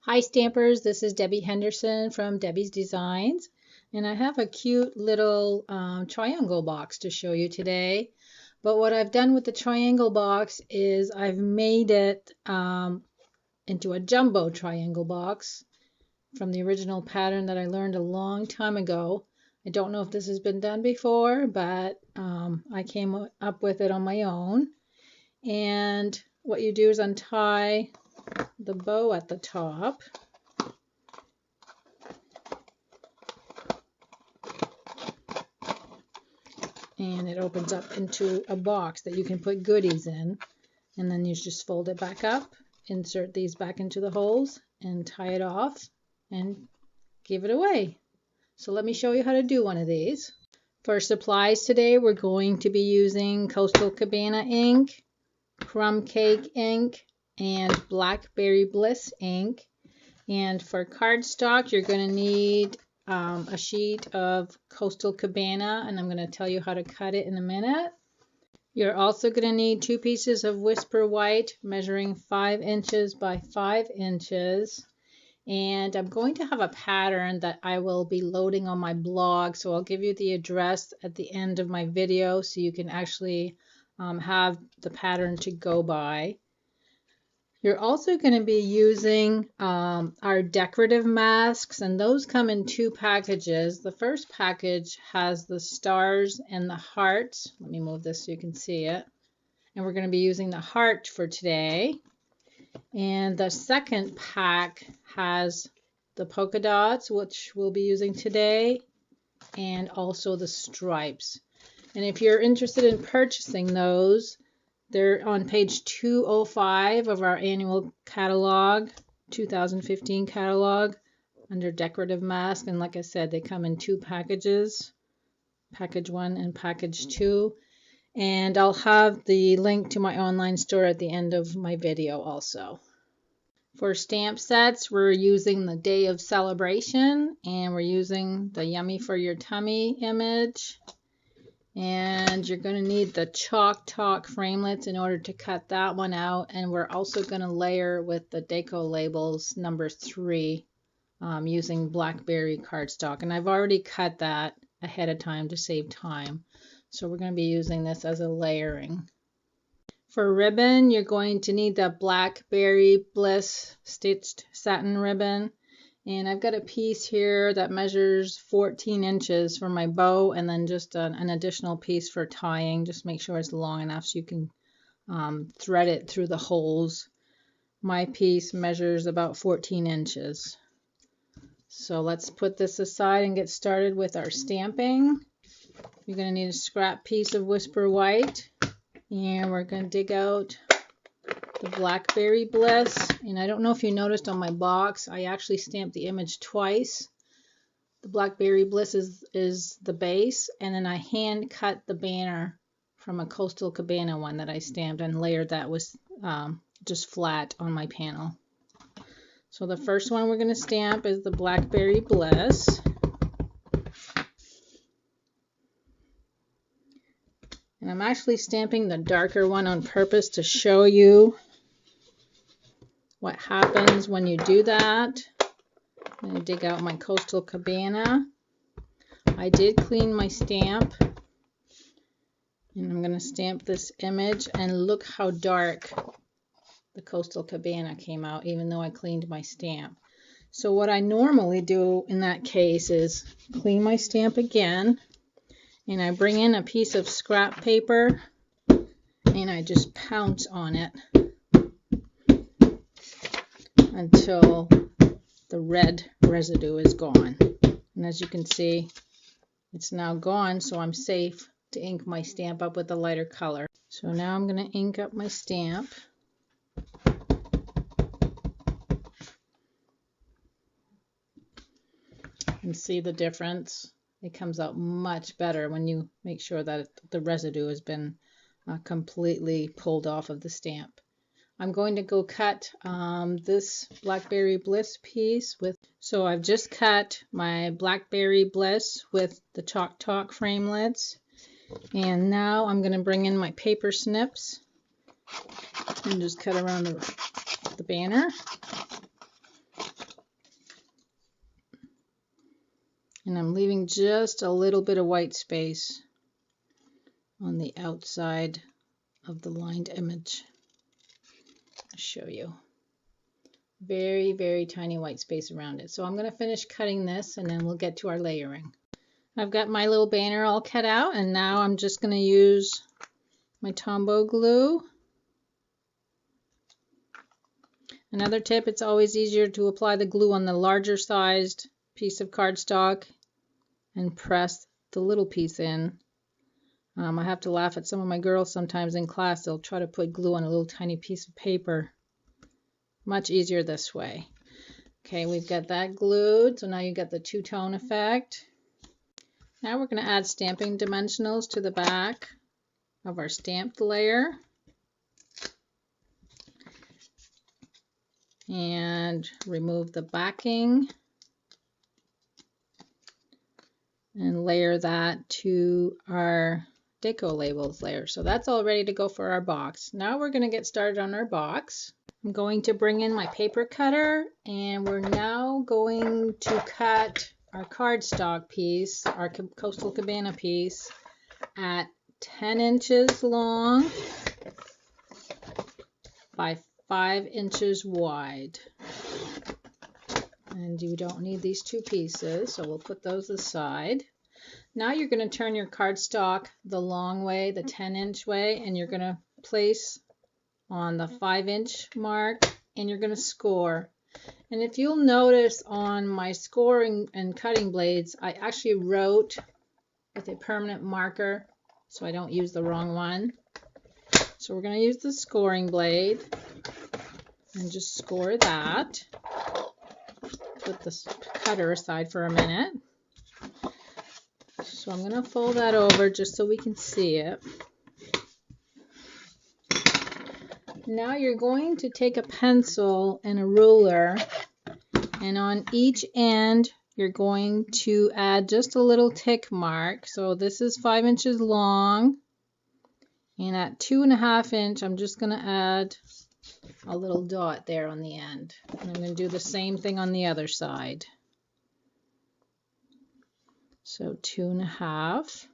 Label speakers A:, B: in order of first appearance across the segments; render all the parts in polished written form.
A: Hi Stampers, this is Debbie Henderson from Debbie's Designs, and I have a cute little triangle box to show you today. But what I've done with the triangle box is I've made it into a jumbo triangle box from the original pattern that I learned a long time ago. I don't know if this has been done before, but I came up with it on my own. And what you do is untie the bow at the top, and it opens up into a box that you can put goodies in, and then you just fold it back up, insert these back into the holes, and tie it off and give it away. So let me show you how to do one of these. For supplies today, we're going to be using Coastal Cabana ink, Crumb Cake ink, and Blackberry Bliss ink. And for cardstock, you're going to need a sheet of Coastal Cabana, and I'm going to tell you how to cut it in a minute. You're also going to need 2 pieces of Whisper White measuring 5 inches by 5 inches. And I'm going to have a pattern that I will be loading on my blog, so I'll give you the address at the end of my video so you can actually have the pattern to go by. You're also going to be using our decorative masks, and those come in 2 packages. The first package has the stars and the hearts. Let me move this so you can see it. And we're going to be using the heart for today. And the second pack has the polka dots, which we'll be using today, and also the stripes. And if you're interested in purchasing those, they're on page 205 of our annual catalog, 2015 catalog, under decorative mask. And like I said, they come in 2 packages, package 1 and package 2. And I'll have the link to my online store at the end of my video also. For stamp sets, we're using the Day of Celebration, and we're using the Yummy for Your Tummy image. And you're going to need the Chalk Talk framelits in order to cut that one out. And we're also going to layer with the Deco Labels number 3 using Blackberry cardstock. And I've already cut that ahead of time to save time. So we're going to be using this as a layering. For ribbon, you're going to need the Blackberry Bliss stitched satin ribbon. And I've got a piece here that measures 14 inches for my bow, and then just an additional piece for tying. Just make sure it's long enough so you can thread it through the holes. My piece measures about 14 inches. So let's put this aside and get started with our stamping. You're going to need a scrap piece of Whisper White, and we're going to dig out the Blackberry Bliss. And I don't know if you noticed on my box, I actually stamped the image twice. The Blackberry Bliss is the base, and then I hand cut the banner from a Coastal Cabana one that I stamped and layered that with just flat on my panel. So the first one we're going to stamp is the Blackberry Bliss. And I'm actually stamping the darker one on purpose to show you what happens when you do that. I'm going to dig out my Coastal Cabana. I did clean my stamp, and I'm going to stamp this image, and look how dark the Coastal Cabana came out, even though I cleaned my stamp. So what I normally do in that case is clean my stamp again, and I bring in a piece of scrap paper, and I just pounce on it until the red residue is gone. And as you can see, it's now gone, so I'm safe to ink my stamp up with a lighter color. So now I'm going to ink up my stamp. And see the difference. It comes out much better when you make sure that the residue has been completely pulled off of the stamp. I'm going to go cut this Blackberry Bliss piece with, so I've just cut my Blackberry Bliss with the Chalk Talk framelits, and now I'm going to bring in my paper snips and just cut around the banner. And I'm leaving just a little bit of white space on the outside of the lined image. I'll show you. Very, very tiny white space around it. So I'm going to finish cutting this and then we'll get to our layering. I've got my little banner all cut out, and now I'm just going to use my Tombow glue. Another tip, it's always easier to apply the glue on the larger sized piece of cardstock and press the little piece in. I have to laugh at some of my girls sometimes in class. They'll try to put glue on a little tiny piece of paper. Much easier this way. Okay, we've got that glued, so now you got the two-tone effect. Now we're going to add stamping dimensionals to the back of our stamped layer. And remove the backing and layer that to our deco labels layer. So that's all ready to go for our box. Now we're going to get started on our box. I'm going to bring in my paper cutter, and we're now going to cut our cardstock piece, our Coastal Cabana piece, at 10 inches long by 5 inches wide. And you don't need these two pieces, so we'll put those aside. Now you're going to turn your cardstock the long way, the 10-inch way, and you're going to place on the 5-inch mark, and you're going to score. And if you'll notice on my scoring and cutting blades, I actually wrote with a permanent marker so I don't use the wrong one. So we're going to use the scoring blade and just score that. Put the cutter aside for a minute. So I'm going to fold that over just so we can see it. Now you're going to take a pencil and a ruler, and on each end you're going to add just a little tick mark. So this is 5 inches long, and at 2.5 inch I'm just going to add a little dot there on the end. And I'm going to do the same thing on the other side. So 2.5.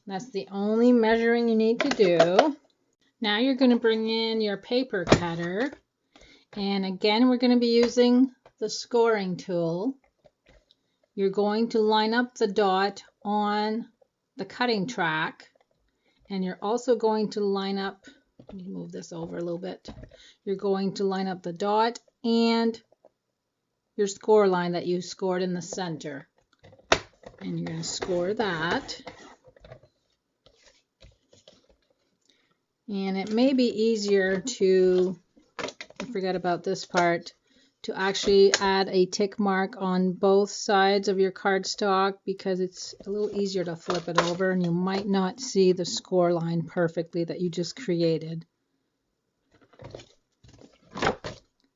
A: That's the only measuring you need to do. Now you're going to bring in your paper cutter, and again we're going to be using the scoring tool. You're going to line up the dot on the cutting track, and you're also going to line up, let me move this over a little bit, you're going to line up the dot and your score line that you scored in the center, and you're going to score that. And it may be easier to, I forgot about this part, to actually add a tick mark on both sides of your cardstock, because it's a little easier to flip it over and you might not see the score line perfectly that you just created.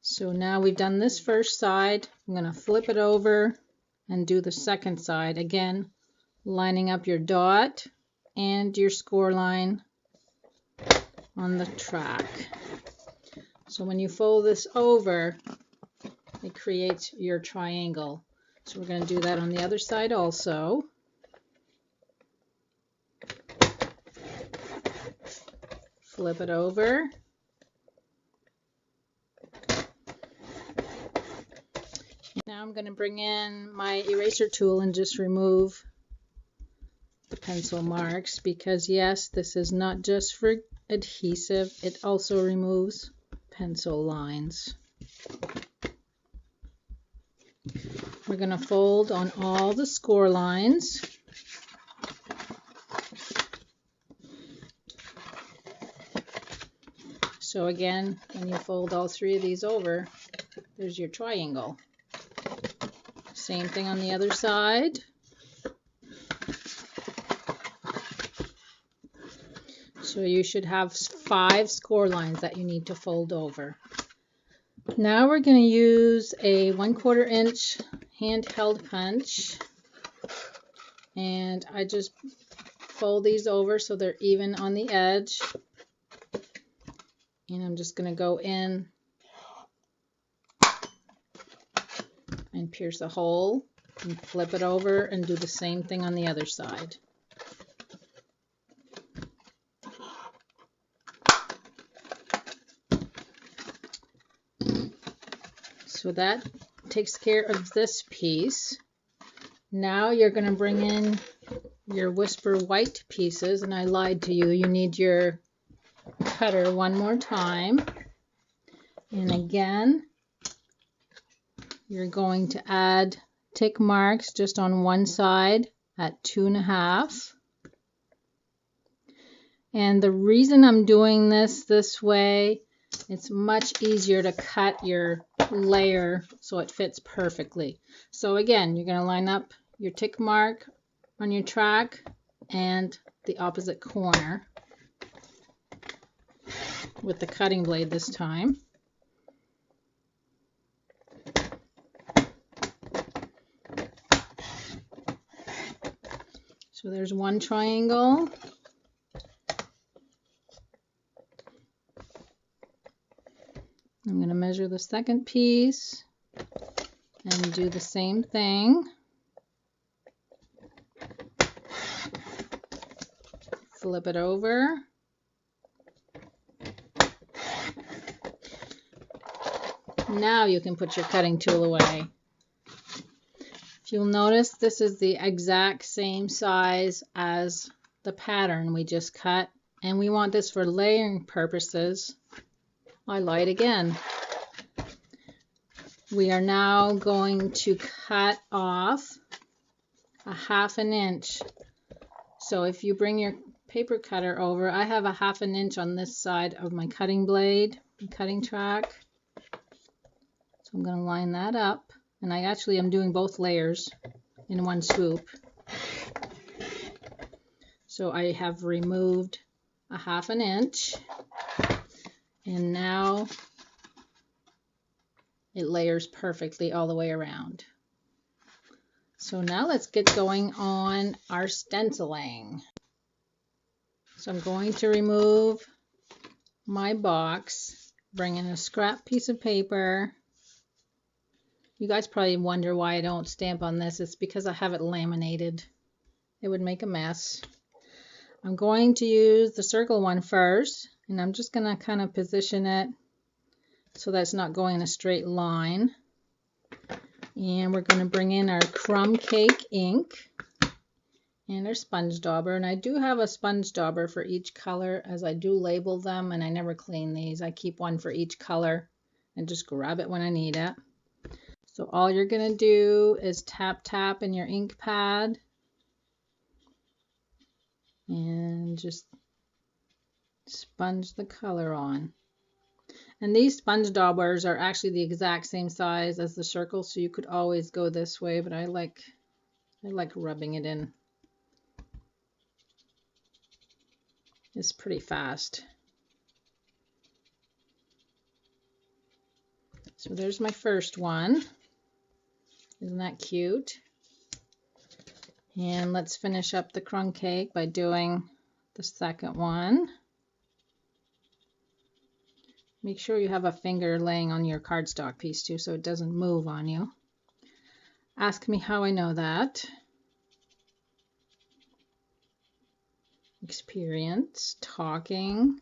A: So now we've done this first side. I'm going to flip it over and do the second side. Again, lining up your dot and your score line on the track. So when you fold this over, it creates your triangle. So we're going to do that on the other side also. Flip it over. Now I'm going to bring in my eraser tool and just remove the pencil marks, because yes, this is not just for adhesive, it also removes pencil lines. We're going to fold on all the score lines. So again, when you fold all three of these over, there's your triangle. Same thing on the other side. So you should have 5 score lines that you need to fold over. Now we're going to use a 1/4 inch handheld punch, and I just fold these over so they're even on the edge, and I'm just going to go in and pierce a hole. And flip it over and do the same thing on the other side. So that takes care of this piece. Now you're going to bring in your Whisper White pieces, and I lied to you. You need your cutter one more time. And again, you're going to add tick marks just on one side at 2.5. And the reason I'm doing this way, it's much easier to cut your layer so it fits perfectly. So again, you're going to line up your tick mark on your track and the opposite corner with the cutting blade this time. So there's one triangle. I'm going to measure the second piece and do the same thing. Flip it over. Now you can put your cutting tool away. If you'll notice, this is the exact same size as the pattern we just cut, and we want this for layering purposes. I lied again. We are now going to cut off a 1/2 inch. So if you bring your paper cutter over, I have a 1/2 inch on this side of my cutting blade, cutting track. So I'm going to line that up, and I actually am doing both layers in one swoop. So I have removed a 1/2 inch, and now it layers perfectly all the way around. So now let's get going on our stenciling. So I'm going to remove my box, bring in a scrap piece of paper. You guys probably wonder why I don't stamp on this. It's because I have it laminated. It would make a mess. I'm going to use the circle one first, and I'm just going to kind of position it so that it's not going in a straight line. And we're going to bring in our crumb cake ink and our sponge dauber. And I do have a sponge dauber for each color, as I do label them, and I never clean these. I keep one for each color and just grab it when I need it. So all you're going to do is tap in your ink pad and just sponge the color on. And these sponge daubers are actually the exact same size as the circle, so you could always go this way, but I like rubbing it in. It's pretty fast. So there's my first one. Isn't that cute? And let's finish up the crumb cake by doing the second one. Make sure you have a finger laying on your cardstock piece too, so it doesn't move on you. Ask me how I know that. Experience, talking.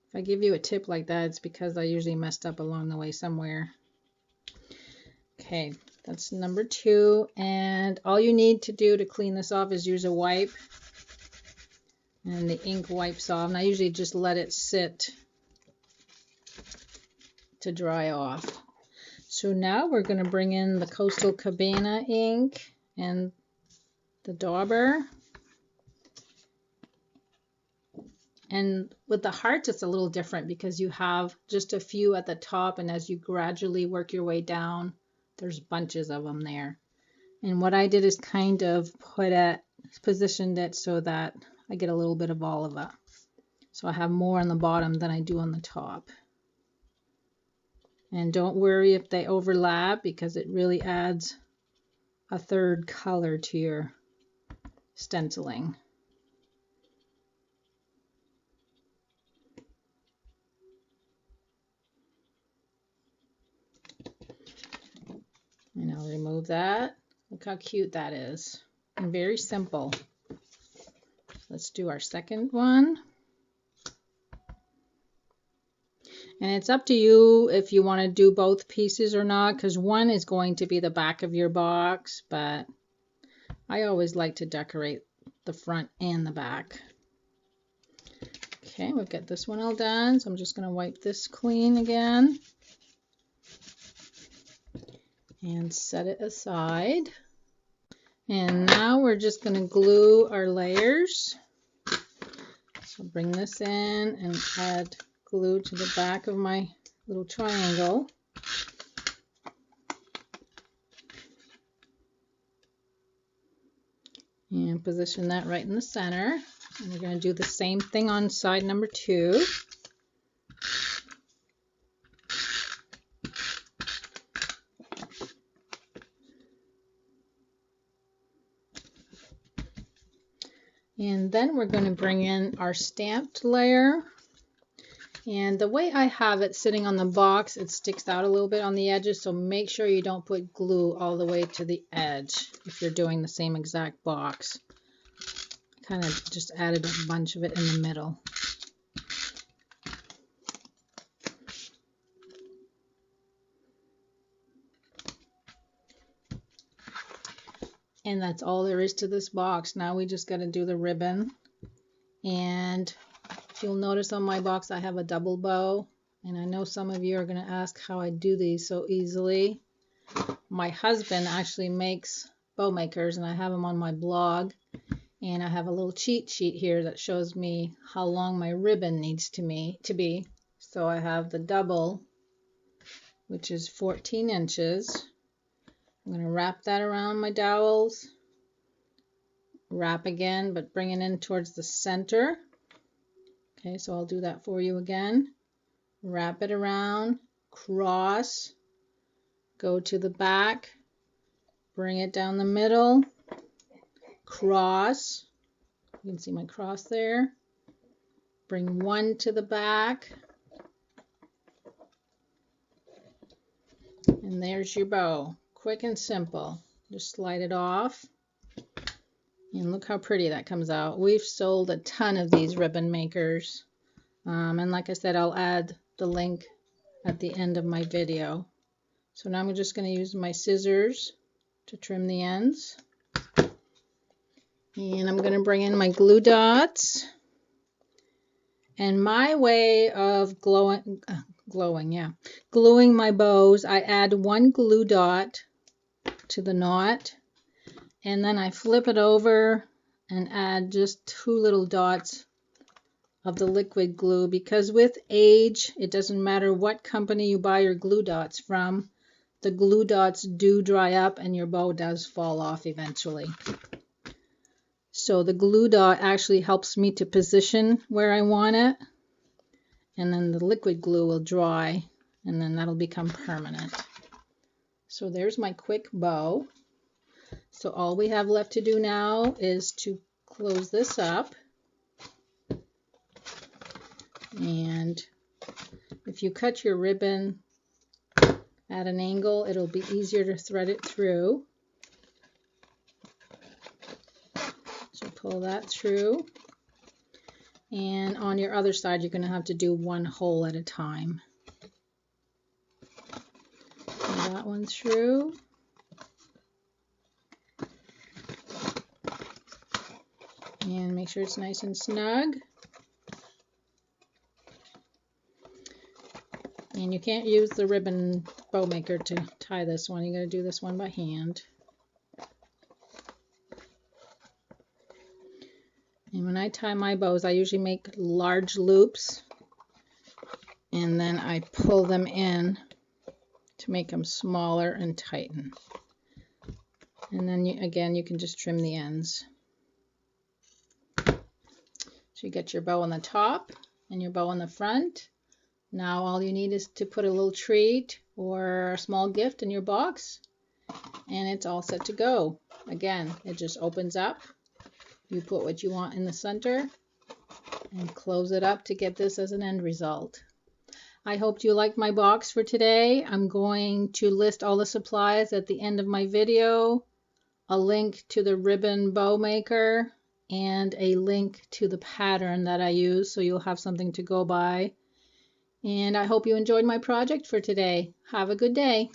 A: If I give you a tip like that, it's because I usually messed up along the way somewhere. Okay, that's number 2, and all you need to do to clean this off is use a wipe, and the ink wipes off, and I usually just let it sit to dry off. So now we're going to bring in the Coastal Cabana ink and the dauber. And with the hearts, it's a little different because you have just a few at the top, and as you gradually work your way down, there's bunches of them there. And what I did is kind of positioned it so that I get a little bit of all of it. So I have more on the bottom than I do on the top. And don't worry if they overlap, because it really adds a third color to your stenciling. And I'll remove remove that. Look how cute that is. And very simple. Let's do our second one. And it's up to you if you want to do both pieces or not, because one is going to be the back of your box, but I always like to decorate the front and the back. Okay, we've got this one all done, so I'm just going to wipe this clean again and set it aside. And now we're just going to glue our layers. So bring this in and add glue to the back of my little triangle. And position that right in the center. And we're going to do the same thing on side number 2. And then we're going to bring in our stamped layer. And the way I have it sitting on the box, it sticks out a little bit on the edges, so make sure you don't put glue all the way to the edge if you're doing the same exact box. I kind of just added a bunch of it in the middle. And that's all there is to this box. Now we just got to do the ribbon. And if you'll notice on my box, I have a double bow. And I know some of you are going to ask how I do these so easily. My husband actually makes bow makers, and I have them on my blog. And I have a little cheat sheet here that shows me how long my ribbon needs to be. So I have the double, which is 14 inches. I'm going to wrap that around my dowels, wrap again, but bring it in towards the center. Okay, so I'll do that for you again. Wrap it around, cross, go to the back, bring it down the middle, cross. You can see my cross there. Bring one to the back. And there's your bow. Quick and simple. Just slide it off. And look how pretty that comes out. We've sold a ton of these ribbon makers. And like I said, I'll add the link at the end of my video. So now I'm just going to use my scissors to trim the ends. And I'm going to bring in my glue dots. And my way of gluing my bows, I add one glue dot to the knot, and then I flip it over and add just 2 little dots of the liquid glue, because with age, it doesn't matter what company you buy your glue dots from, the glue dots do dry up and your bow does fall off eventually. So the glue dot actually helps me to position where I want it, and then the liquid glue will dry, and then that'll become permanent. So there's my quick bow. So all we have left to do now is to close this up. And if you cut your ribbon at an angle, it'll be easier to thread it through. So pull that through. And on your other side, you're going to have to do one hole at a time. Pull that one through. And make sure it's nice and snug. And you can't use the ribbon bow maker to tie this one. You're going to do this one by hand. And when I tie my bows, I usually make large loops, and then I pull them in to make them smaller and tighten. And then again, you can just trim the ends. So you get your bow on the top and your bow on the front. Now all you need is to put a little treat or a small gift in your box, and it's all set to go. Again, it just opens up. You put what you want in the center and close it up to get this as an end result. I hope you liked my box for today. I'm going to list all the supplies at the end of my video, a link to the ribbon bow maker, and a link to the pattern that I use, so you'll have something to go by. And I hope you enjoyed my project for today. Have a good day.